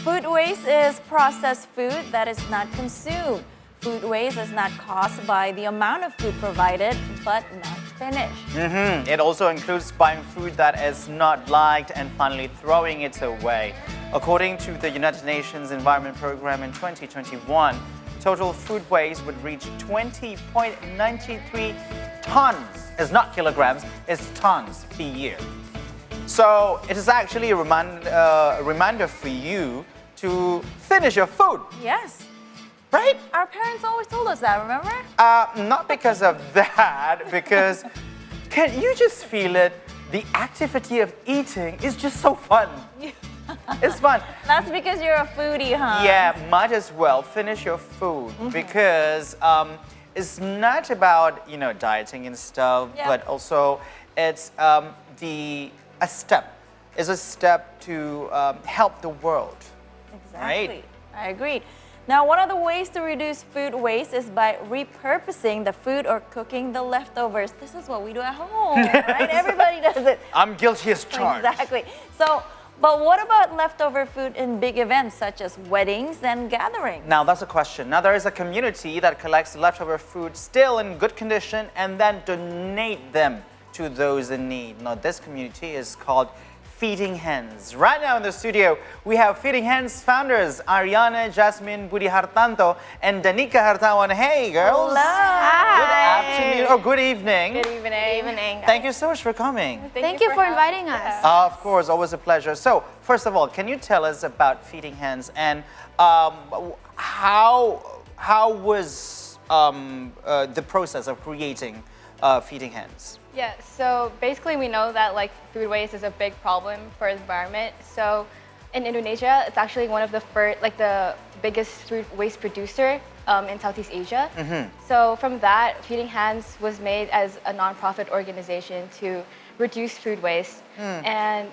Food waste is processed food that is not consumed. Food waste is not caused by the amount of food provided, but not finished. It also includes buying food that is not liked and finally throwing it away. According to the United Nations Environment Programme in 2021, total food waste would reach 20.93 tons. It's not kilograms, it's tons per year. So it is actually a reminder for you to finish your food. Yes. Right? Our parents always told us that, remember? Not because of that, because can you just feel it? The activity of eating is just so fun. It's fun. That's because you're a foodie, huh? Yeah, might as well finish your food because it's not about, dieting and stuff, but also it's a step. It's a step to help the world. Exactly. Right? I agree. Now, one of the ways to reduce food waste is by repurposing the food or cooking the leftovers. This is what we do at home, right? Everybody does it. I'm guilty as charged. Exactly. So, but what about leftover food in big events such as weddings and gatherings? Now, that's a question. Now, there is a community that collects leftover food still in good condition and then donate them to those in need. Now, this community is called Feeding Hands. Right now in the studio, we have Feeding Hands founders Ariana, Jasmine, Budi Hartanto, and Danica Hartawan. Hey, girls. Hello. Hi. Good afternoon or good evening. Good evening. Thank you so much for coming. Thank you for inviting us. Of course, always a pleasure. So, first of all, can you tell us about Feeding Hands and how was the process of creating Feeding Hands? Yeah, so basically we know that food waste is a big problem for the environment. So in Indonesia, it's actually one of the the biggest food waste producer in Southeast Asia. So from that, Feeding Hands was made as a nonprofit organization to reduce food waste and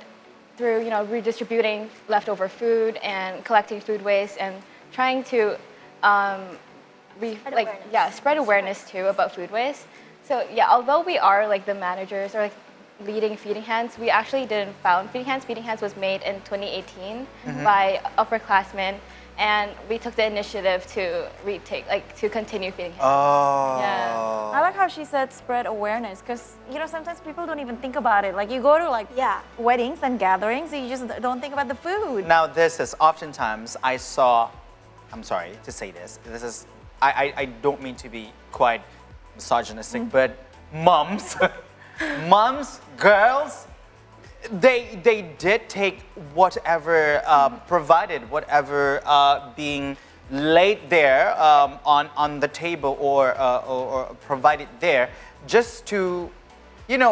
through redistributing leftover food and collecting food waste and trying to spread awareness too about food waste. So yeah, although we are the managers or leading Feeding Hands, we actually didn't found Feeding Hands. Feeding Hands was made in 2018 by upperclassmen, and we took the initiative to to continue Feeding Hands. Oh. Yeah. I like how she said spread awareness because sometimes people don't even think about it. Like you go to weddings and gatherings, and you just don't think about the food. Now this is oftentimes I'm sorry to say this. This is I don't mean to be quite misogynistic, but moms, girls, they did take whatever provided, whatever being laid there on the table or provided there, just to,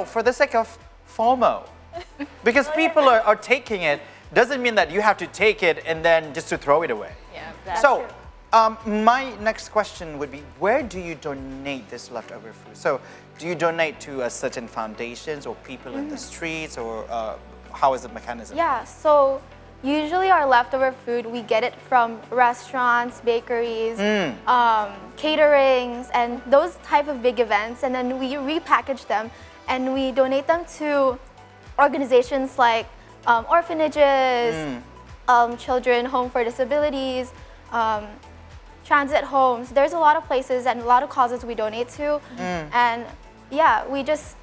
for the sake of FOMO, because people are taking it. Doesn't mean that you have to take it and then just to throw it away. Yeah. That's So. true. My next question would be, where do you donate this leftover food? So, do you donate to a certain foundations or people in the streets, or how is the mechanism? Yeah, so usually our leftover food, we get it from restaurants, bakeries, caterings, and those type of big events, and then we repackage them and we donate them to organizations like orphanages, children home for disabilities, transit homes. There's a lot of places and a lot of causes we donate to. And yeah, we just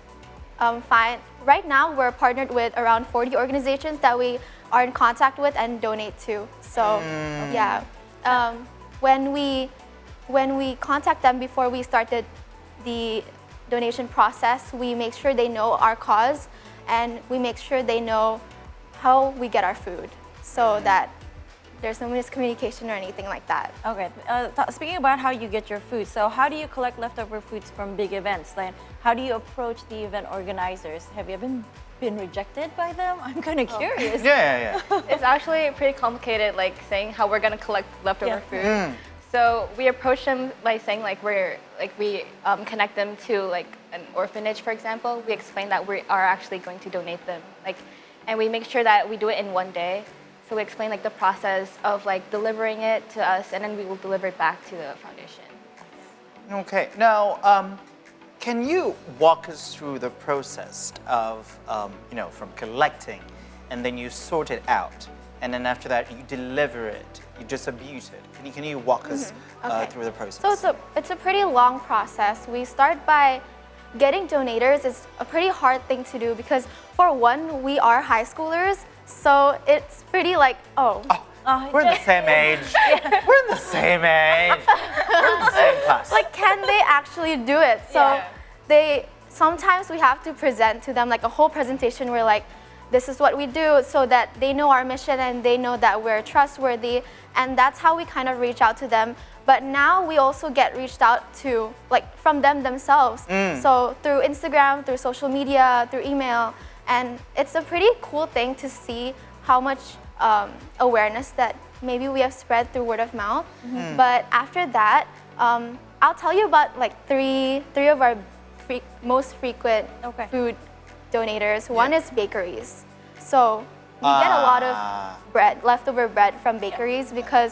find, right now we're partnered with around 40 organizations that we are in contact with and donate to. So yeah, when we contact them before we started the donation process, we make sure they know our cause and we make sure they know how we get our food so that there's no miscommunication or anything like that. Okay, speaking about how you get your food, so how do you collect leftover foods from big events? Like, how do you approach the event organizers? Have you been rejected by them? I'm kind of curious. Yeah. It's actually pretty complicated, saying how we're gonna collect leftover food. So we approach them by saying we connect them to an orphanage, for example. We explain that we are actually going to donate them, and we make sure that we do it in one day. So we explain the process of delivering it to us, and then we will deliver it back to the foundation. Okay. Now, can you walk us through the process of, from collecting, and then you sort it out, and then after that you deliver it, you distribute it. Can you walk us Okay. through the process? So it's a pretty long process. We start by getting donators. Is a pretty hard thing to do because for one, we are high schoolers, so it's pretty like We're in the same age. We're in the same age. We're in the same class. like can they actually do it? So Yeah. they sometimes we have to present to them like a whole presentation where like this is what we do so that they know our mission and they know that we're trustworthy, and that's how we kind of reach out to them. But now we also get reached out to like from them themselves. So through Instagram, through social media, through email, and it's a pretty cool thing to see how much awareness that maybe we have spread through word of mouth. But after that, I'll tell you about like three of our most frequent Okay. food donators. One is bakeries. So we get a lot of bread, leftover bread from bakeries because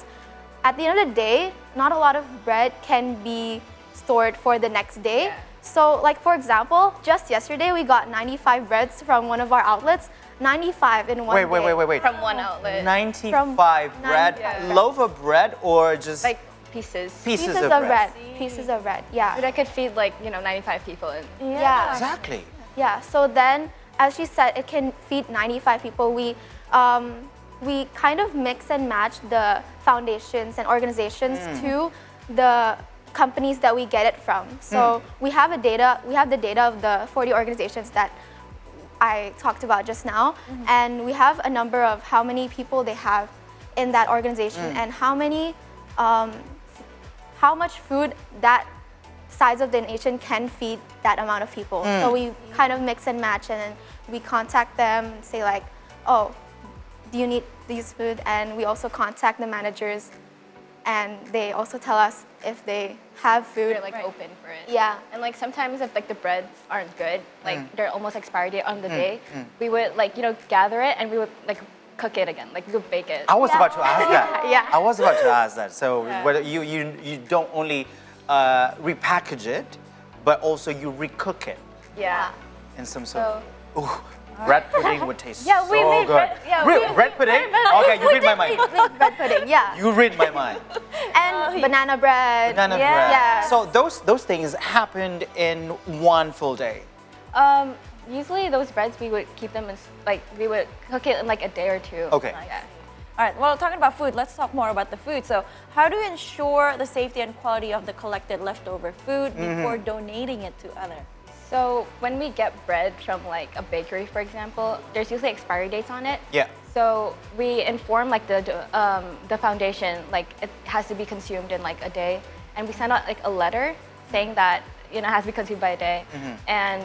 at the end of the day, not a lot of bread can be stored for the next day. Yeah. So like for example, just yesterday we got 95 breads from one of our outlets. 95 in one day. Wait. From one outlet. 95 bread, Yeah. loaf of bread, or just Like pieces. pieces Pieces of of bread. Pieces of bread, yeah. But I could feed like, 95 people. And Yeah. Exactly. Yeah, so then, as she said, it can feed 95 people. We kind of mix and match the foundations and organizations to the companies that we get it from. So we have the data of the 40 organizations that I talked about just now, and we have a number of how many people they have in that organization and how much food that size of the nation can feed that amount of people. So we kind of mix and match, and then we contact them and say like, oh, do you need these food? And we also contact the managers, and they also tell us if they have food. we're like open for it. Yeah. And like sometimes if like the breads aren't good, like they're almost expired date on the day, we would like, gather it and we would like cook it again. Like we would bake it. I was about to ask that. Yeah. I was about to ask that. So Yeah. whether you don't only repackage it, but also you recook it Yeah. in some sort So- of. Ooh, bread pudding would taste Yeah, we so made good. bread- yeah, we- Bread pudding? Okay, you read my mind. Bread pudding, yeah. You read my mind. And banana bread. Banana Yeah. bread. Yes. So those things happened in one full day. Usually those breads we would keep them in like we would cook it in like a day or two. Okay. Yeah. All right, well, talking about food, let's talk more about the food. So, how do you ensure the safety and quality of the collected leftover food before donating it to others? So when we get bread from like a bakery, for example, there's usually expiry dates on it. Yeah. So we inform like the foundation like it has to be consumed in like a day, and we send out like a letter saying that it has to be consumed by a day, and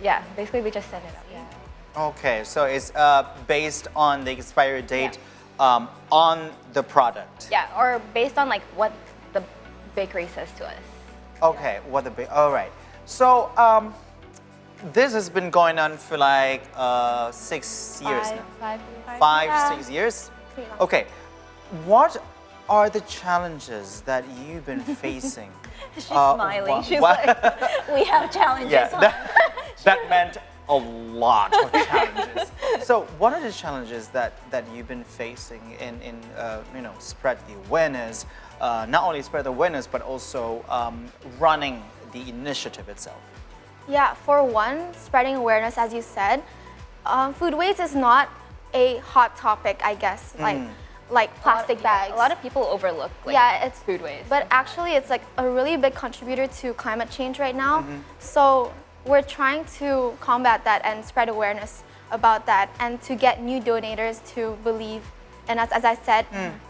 yeah, basically we just send it out. Yeah. Okay, so it's based on the expiry date on the product. Yeah, or based on like what the bakery says to us. Okay, all right. So this has been going on for like 6 years now. 5 5, Yeah. 6 years? Pretty long. Okay, what are the challenges that you've been facing? She's smiling. She's what- like, we have challenges. Yeah, huh?" that meant a lot of challenges. So, what are the challenges that you've been facing in spread the awareness, not only spread the awareness, but also running the initiative itself? Yeah, for one, spreading awareness, as you said, food waste is not a hot topic, I guess, like plastic bags. A lot of people overlook like, Yeah, it's food waste. But actually, it's like a really big contributor to climate change right now. So we're trying to combat that and spread awareness about that, and to get new donators to believe in us. As I said,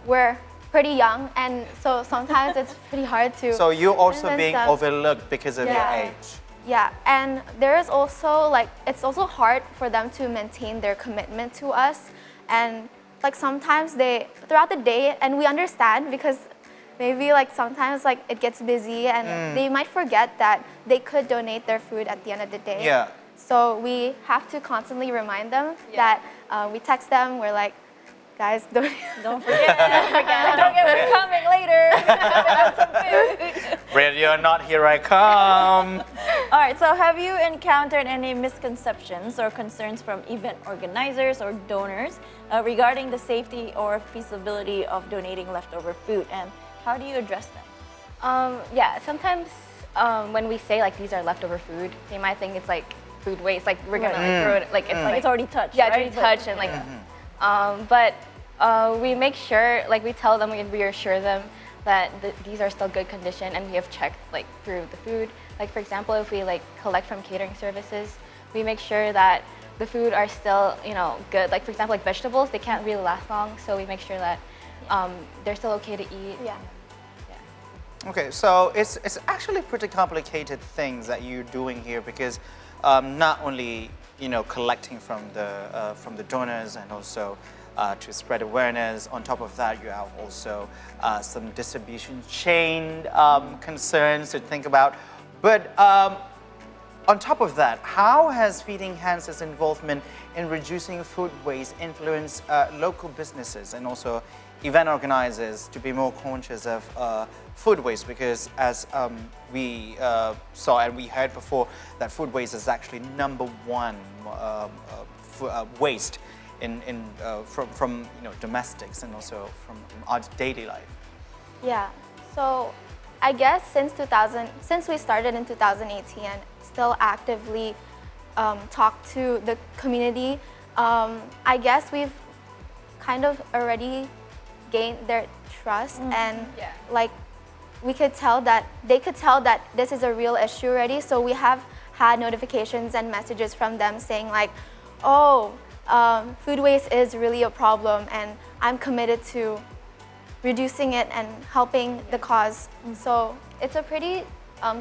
we're pretty young, and so sometimes it's pretty hard to. So you're also convince being them. overlooked because of your Yeah. age. Yeah, and there is also like it's also hard for them to maintain their commitment to us, and like sometimes they throughout the day, and we understand because maybe like sometimes like it gets busy and they might forget that they could donate their food at the end of the day. Yeah. So we have to constantly remind them that we text them. We're like, guys, don't. Don't forget. Don't forget, we're coming later. Pick up some food. Ready or not, here I come. All right, so have you encountered any misconceptions or concerns from event organizers or donors regarding the safety or feasibility of donating leftover food, and how do you address them? Yeah, sometimes when we say like these are leftover food, they might think it's like food waste, like we're gonna like throw it, like it's Like it's already touched, yeah, it's right? already touched and like, but we make sure, like we tell them, we reassure them that these are still good condition and we have checked like through the food. Like for example, if we like collect from catering services, we make sure that the food are still, you know, good. Like for example, like vegetables, they can't really last long, so we make sure that they're still okay to eat. Yeah. Okay, so it's actually pretty complicated things that you're doing here because not only collecting from the donors and also to spread awareness. On top of that, you have also some distribution chain concerns to think about. But on top of that, how has Feeding Hands' involvement in reducing food waste influenced local businesses and also event organizers to be more conscious of food waste? Because as we saw and we heard before, that food waste is actually number one waste from domestics and also from our daily life. Yeah. So I guess since we started in 2018 and still actively talk to the community, I guess we've kind of already gained their trust and like they could tell that this is a real issue already. So we have had notifications and messages from them saying like, oh, food waste is really a problem and I'm committed to reducing it and helping the cause. So it's a pretty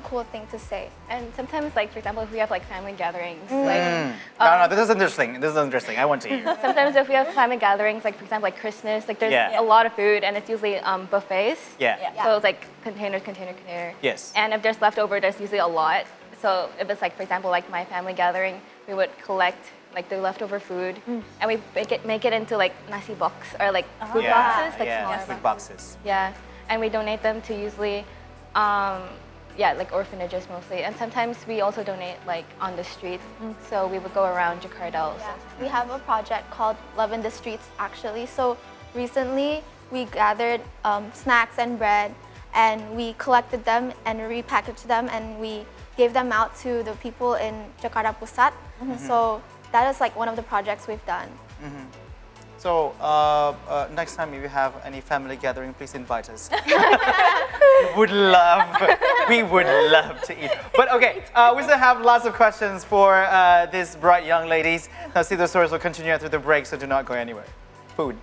cool thing to say. And sometimes, like for example, if we have like family gatherings, like No, this is interesting. This is interesting. I want to hear. sometimes if we have family gatherings, like for example, like Christmas, like there's a lot of food and it's usually buffets. Yeah. So it's like container. Yes. And if there's leftover, there's usually a lot. So if it's like, for example, like my family gathering, we would collect like the leftover food and we make it into like nasi box or like food boxes, like smaller food boxes. Yeah, and we donate them to usually, like orphanages mostly. And sometimes we also donate like on the streets. So we would go around Jakarta also. Yeah. We have a project called Love in the Streets actually. So recently we gathered snacks and bread and we collected them and repackaged them and we gave them out to the people in Jakarta Pusat. So that is like one of the projects we've done. So next time if you have any family gathering, please invite us. We would love to eat. But okay, we still have lots of questions for these bright young ladies. Now see the stories will continue through the break, so do not go anywhere. Food.